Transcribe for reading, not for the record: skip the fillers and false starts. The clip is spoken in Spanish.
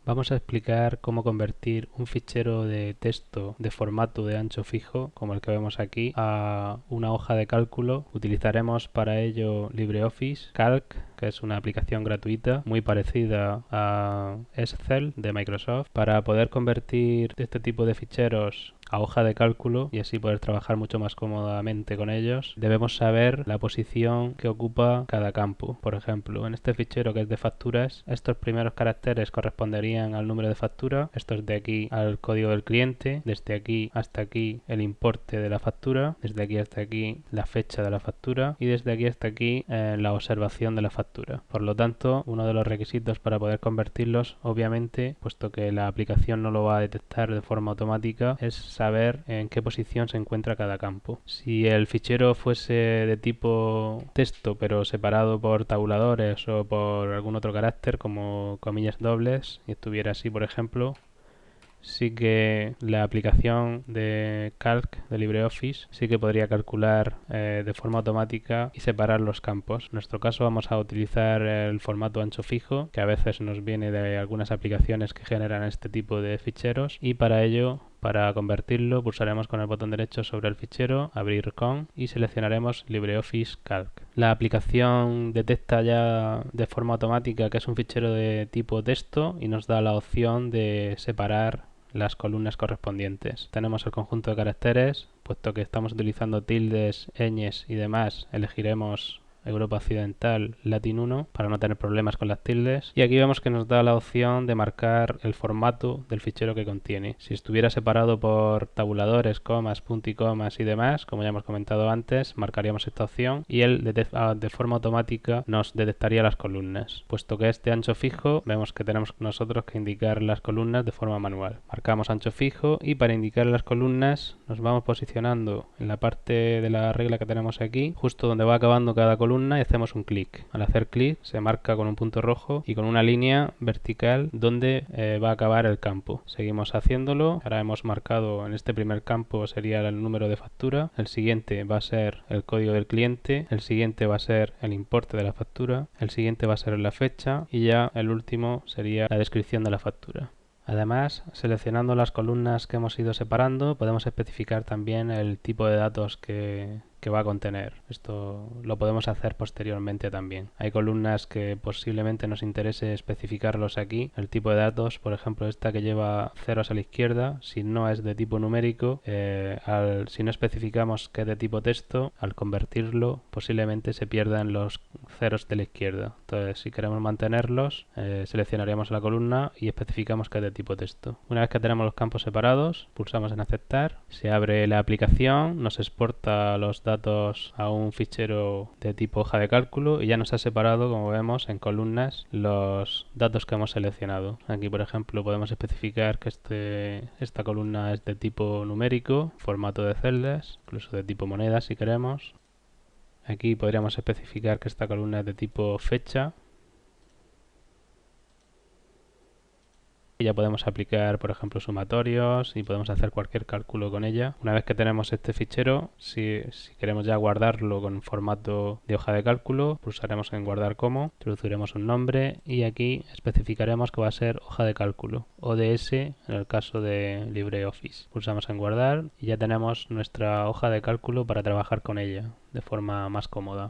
Vamos a explicar cómo convertir un fichero de texto de formato de ancho fijo, como el que vemos aquí, a una hoja de cálculo. Utilizaremos para ello LibreOffice Calc, que es una aplicación gratuita muy parecida a Excel de Microsoft, para poder convertir este tipo de ficheros a hoja de cálculo y así poder trabajar mucho más cómodamente con ellos. Debemos saber la posición que ocupa cada campo. Por ejemplo, en este fichero que es de facturas, estos primeros caracteres corresponderían al número de factura, estos de aquí al código del cliente, desde aquí hasta aquí el importe de la factura, desde aquí hasta aquí la fecha de la factura y desde aquí hasta aquí la observación de la factura. Por lo tanto, uno de los requisitos para poder convertirlos, obviamente, puesto que la aplicación no lo va a detectar de forma automática, es saber en qué posición se encuentra cada campo. Si el fichero fuese de tipo texto pero separado por tabuladores o por algún otro carácter como comillas dobles y estuviera así, por ejemplo, sí que la aplicación de Calc de LibreOffice sí que podría calcular de forma automática y separar los campos. En nuestro caso vamos a utilizar el formato ancho fijo, que a veces nos viene de algunas aplicaciones que generan este tipo de ficheros, y para ello, para convertirlo, pulsaremos con el botón derecho sobre el fichero, abrir con, y seleccionaremos LibreOffice Calc. La aplicación detecta ya de forma automática que es un fichero de tipo texto y nos da la opción de separar las columnas correspondientes. Tenemos el conjunto de caracteres, puesto que estamos utilizando tildes, ñes y demás, elegiremos Europa Occidental Latin 1 para no tener problemas con las tildes, y aquí vemos que nos da la opción de marcar el formato del fichero que contiene. Si estuviera separado por tabuladores, comas, punticomas y demás, como ya hemos comentado antes, marcaríamos esta opción y él de forma automática nos detectaría las columnas. Puesto que es de ancho fijo, vemos que tenemos nosotros que indicar las columnas de forma manual. Marcamos ancho fijo y para indicar las columnas nos vamos posicionando en la parte de la regla que tenemos aquí, justo donde va acabando cada columna, y hacemos un clic. Al hacer clic se marca con un punto rojo y con una línea vertical donde va a acabar el campo. Seguimos haciéndolo. Ahora hemos marcado en este primer campo sería el número de factura, el siguiente va a ser el código del cliente, el siguiente va a ser el importe de la factura, el siguiente va a ser la fecha y ya el último sería la descripción de la factura. Además, seleccionando las columnas que hemos ido separando, podemos especificar también el tipo de datos que va a contener. Esto lo podemos hacer posteriormente también. Hay columnas que posiblemente nos interese especificarlos aquí. El tipo de datos, por ejemplo, esta que lleva ceros a la izquierda, si no es de tipo numérico, si no especificamos que es de tipo texto, al convertirlo posiblemente se pierdan los ceros de la izquierda. Entonces, si queremos mantenerlos, seleccionaríamos la columna y especificamos que es de tipo texto. Una vez que tenemos los campos separados, pulsamos en aceptar, se abre la aplicación, nos exporta los datos a un fichero de tipo hoja de cálculo y ya nos ha separado, como vemos, en columnas los datos que hemos seleccionado. Aquí, por ejemplo, podemos especificar que esta columna es de tipo numérico, formato de celdas, incluso de tipo moneda si queremos. Aquí podríamos especificar que esta columna es de tipo fecha. Y ya podemos aplicar, por ejemplo, sumatorios y podemos hacer cualquier cálculo con ella. Una vez que tenemos este fichero, si queremos ya guardarlo con formato de hoja de cálculo, pulsaremos en guardar como, introduciremos un nombre y aquí especificaremos que va a ser hoja de cálculo, ODS en el caso de LibreOffice. Pulsamos en guardar y ya tenemos nuestra hoja de cálculo para trabajar con ella de forma más cómoda.